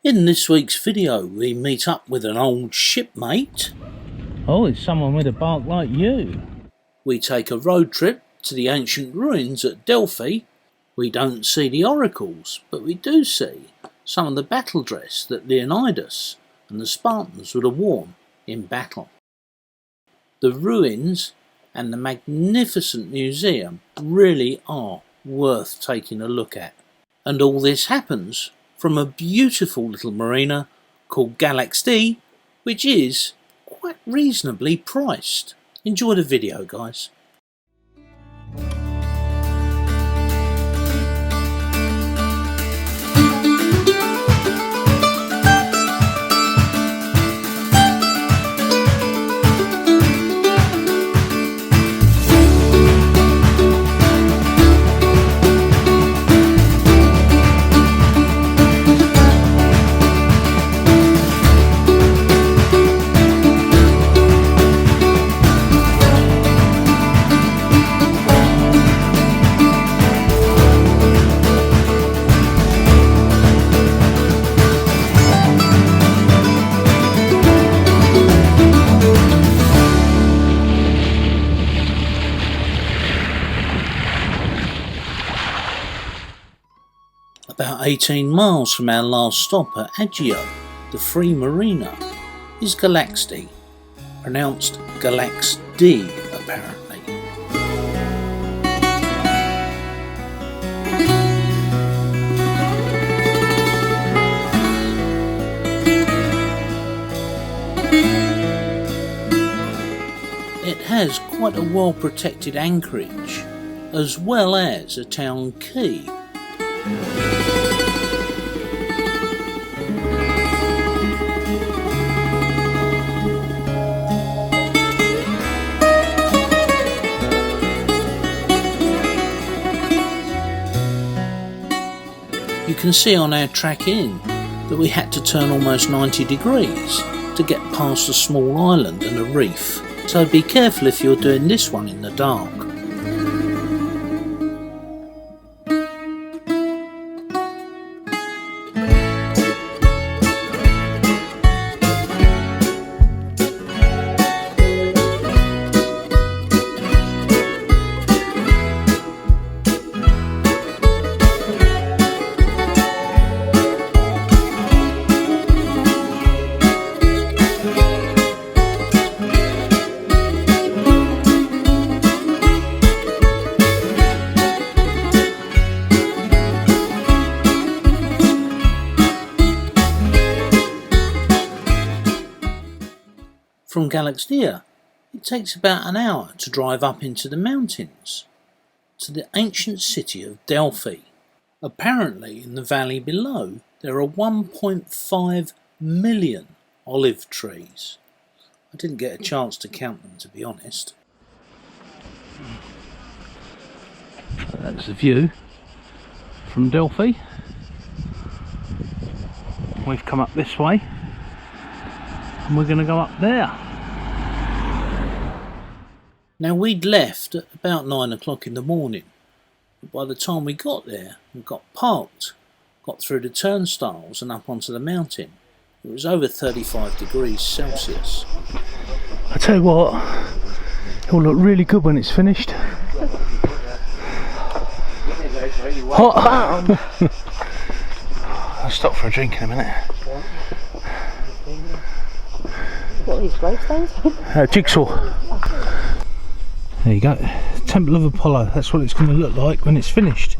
In this week's video, we meet up with an old shipmate. Oh, it's someone with a bark like you. We take a road trip to the ancient ruins at Delphi. We don't see the oracles, but we do see some of the battle dress that Leonidas and the Spartans would have worn in battle. The ruins and the magnificent museum really are worth taking a look at. And all this happens from a beautiful little marina called Galaxidi, which is quite reasonably priced. Enjoy the video, guys. About 18 miles from our last stop at Agio, the free marina, is Galaxidi, pronounced Galaxidi apparently. It has quite a well protected anchorage, as well as a town quay. You can see on our track in that we had to turn almost 90 degrees to get past a small island and a reef, so be careful if you're doing this one in the dark. From Galaxidi, it takes about an hour to drive up into the mountains, to the ancient city of Delphi. Apparently, in the valley below, there are 1.5 million olive trees. I didn't get a chance to count them, to be honest. That's the view from Delphi. We've come up this way and we're going to go up there. Now, we'd left at about 9 o'clock in the morning, but by the time we got there and got parked, got through the turnstiles and up onto the mountain, it was over 35 degrees Celsius. I tell you what, it'll look really good when it's finished. Hot! I'll stop for a drink in a minute. What are these gravestones? Jigsaw. There you go, Temple of Apollo. That's what it's going to look like when it's finished.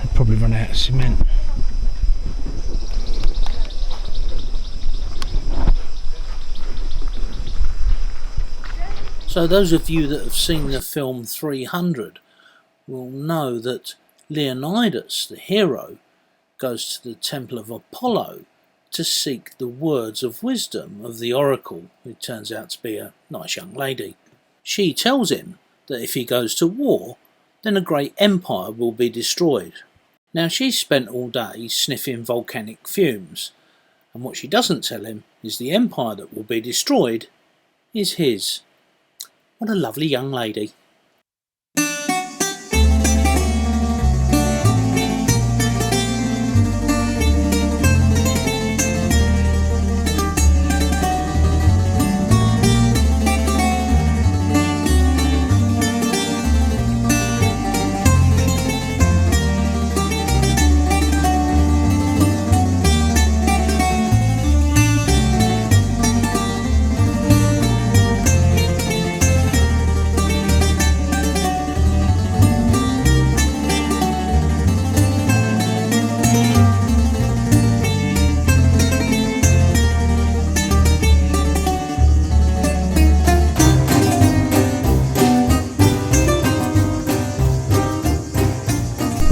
They'd probably run out of cement. So those of you that have seen the film 300 will know that Leonidas, the hero, goes to the Temple of Apollo to seek the words of wisdom of the oracle, who turns out to be a nice young lady. She tells him that if he goes to war, then a great empire will be destroyed. Now, she's spent all day sniffing volcanic fumes, and what she doesn't tell him is the empire that will be destroyed is his. What a lovely young lady.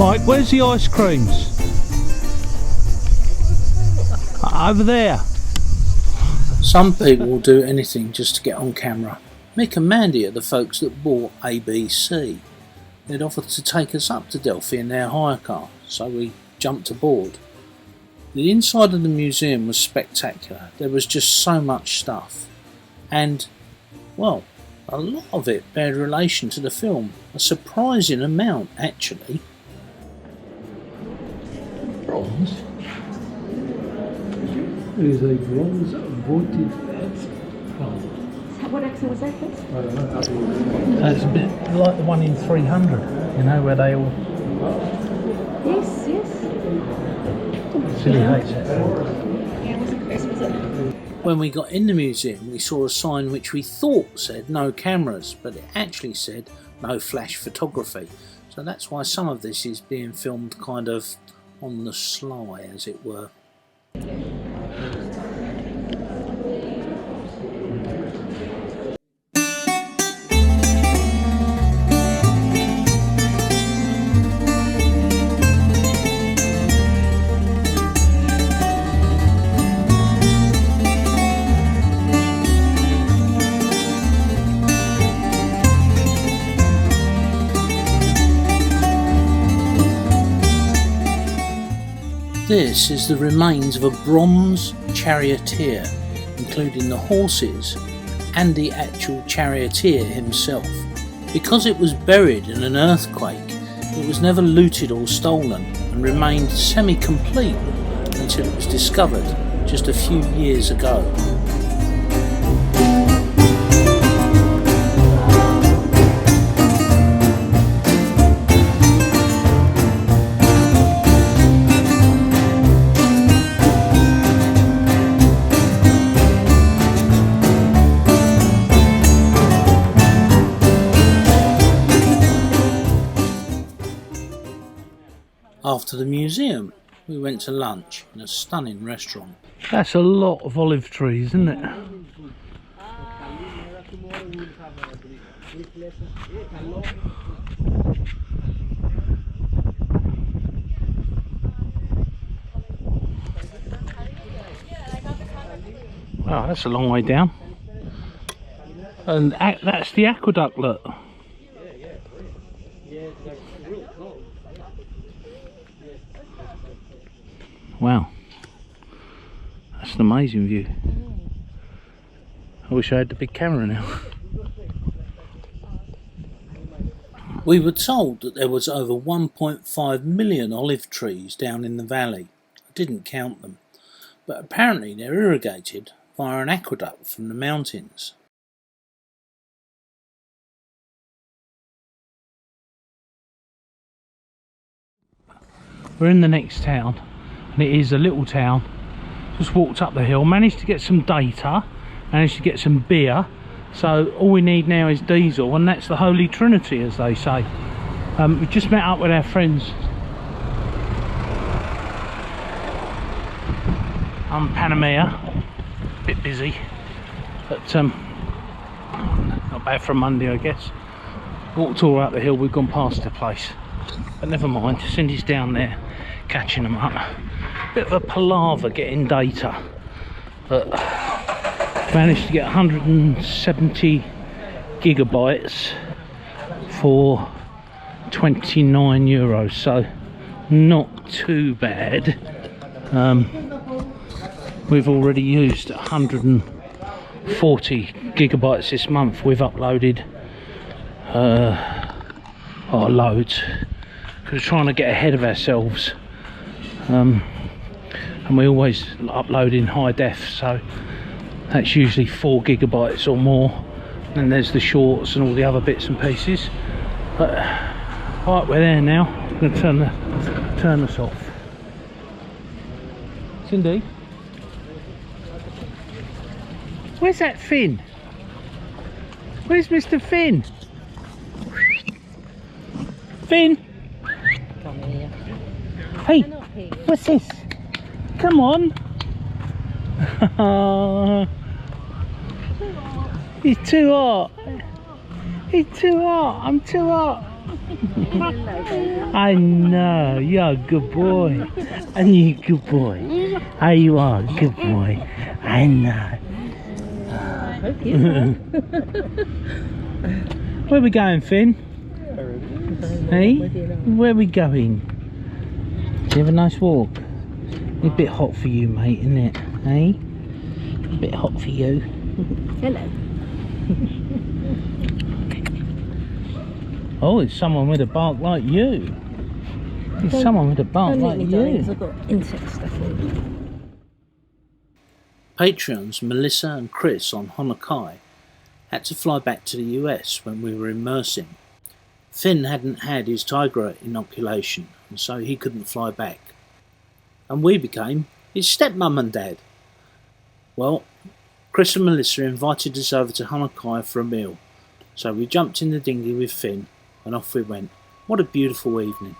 Mike, where's the ice creams? Over there. Some people will do anything just to get on camera. Mick and Mandy are the folks that bought ABC. They'd offered to take us up to Delphi in their hire car, so we jumped aboard. The inside of the museum was spectacular. There was just so much stuff. And, well, a lot of it bared relation to the film. A surprising amount, actually. Bronze? It is a bronze votive plant. What accent was that, please? I don't know. That's a bit like the one in 300, you know, where they all... Yes, yes. Silly hates it. Yeah, it wasn't Chris, was it? When we got in the museum, we saw a sign which we thought said no cameras, but it actually said no flash photography. So that's why some of this is being filmed kind of on the sly, as it were. This is the remains of a bronze charioteer, including the horses and the actual charioteer himself. Because it was buried in an earthquake, it was never looted or stolen and remained semi-complete until it was discovered just a few years ago. After the museum, we went to lunch in a stunning restaurant. That's a lot of olive trees, isn't it? Wow, that's a long way down. And that's the aqueduct, look. Wow, that's an amazing view. I wish I had the big camera now. We were told that there was over 1.5 million olive trees down in the valley. I didn't count them, but apparently they're irrigated via an aqueduct from the mountains. We're in the next town, and it is a little town. Just walked up the hill, managed to get some data, managed to get some beer. So all we need now is diesel, and that's the Holy Trinity, as they say. We've just met up with our friends. I'm Panamea, a bit busy, but not bad for a Monday, I guess. Walked all up the hill, we've gone past the place, but never mind. Cindy's down there catching them up. Bit of a palaver getting data, but managed to get 170 gigabytes for €29, so not too bad. We've already used 140 gigabytes this month. We've uploaded loads because we're trying to get ahead of ourselves, and we always upload in high def, so that's usually 4 gigabytes or more. And there's the shorts and all the other bits and pieces. But right, we're there now. I'm going to turn this off. Cindy, where's that Finn? Where's Mr. Finn? Finn! Come here. Hey, Not here. what's this? Come on! He's too hot. He's too hot. I'm too hot. I know, you're a good boy. And you're a good boy. Oh, you are a good boy. I know. Where we going, Finn? Hey? Where are we going? Do you have a nice walk? It's a bit hot for you, mate, isn't it? Hey? A bit hot for you. Hello. Oh, it's someone with a bark like you. It's someone with a bark like you. I've got insect stuff in. Patreons Melissa and Chris on Honokai had to fly back to the US when we were immersing. Finn hadn't had his tiger inoculation, and so he couldn't fly back. And we became his stepmum and dad. Well, Chris and Melissa invited us over to Honokai for a meal, so we jumped in the dinghy with Finn and off we went. What a beautiful evening.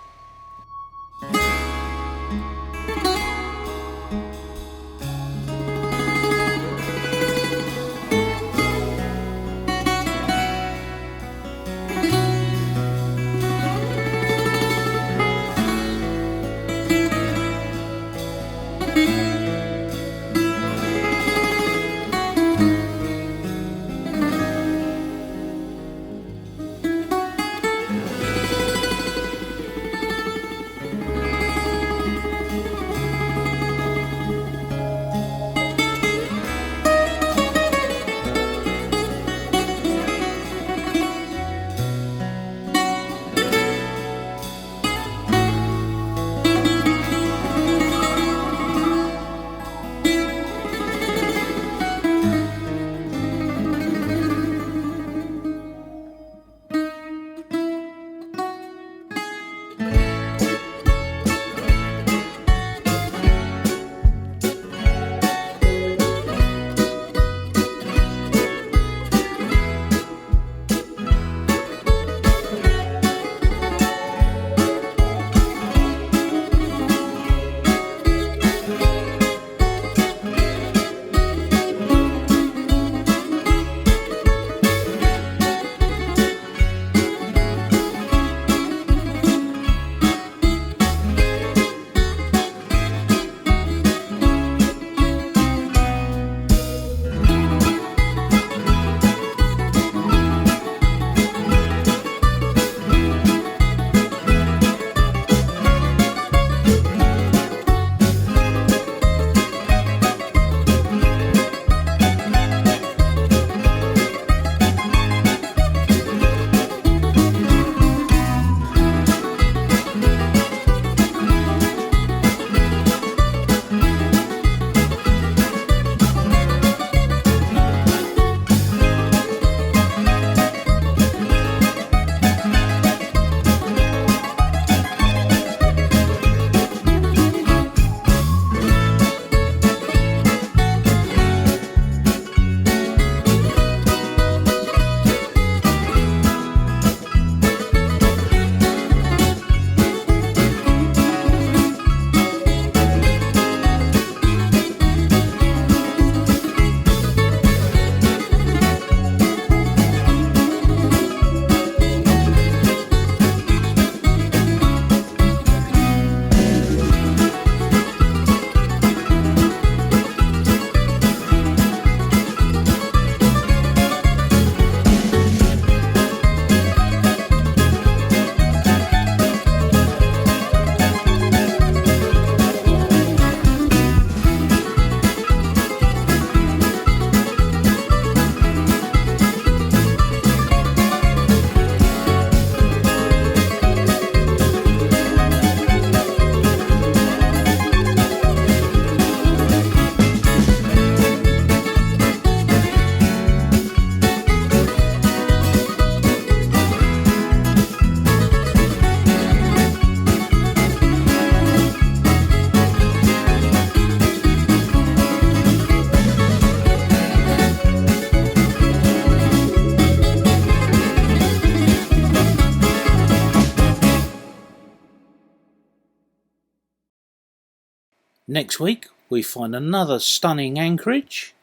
Next week we find another stunning anchorage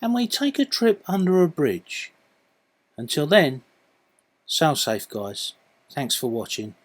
and we take a trip under a bridge. Until then, sail safe guys. Thanks for watching.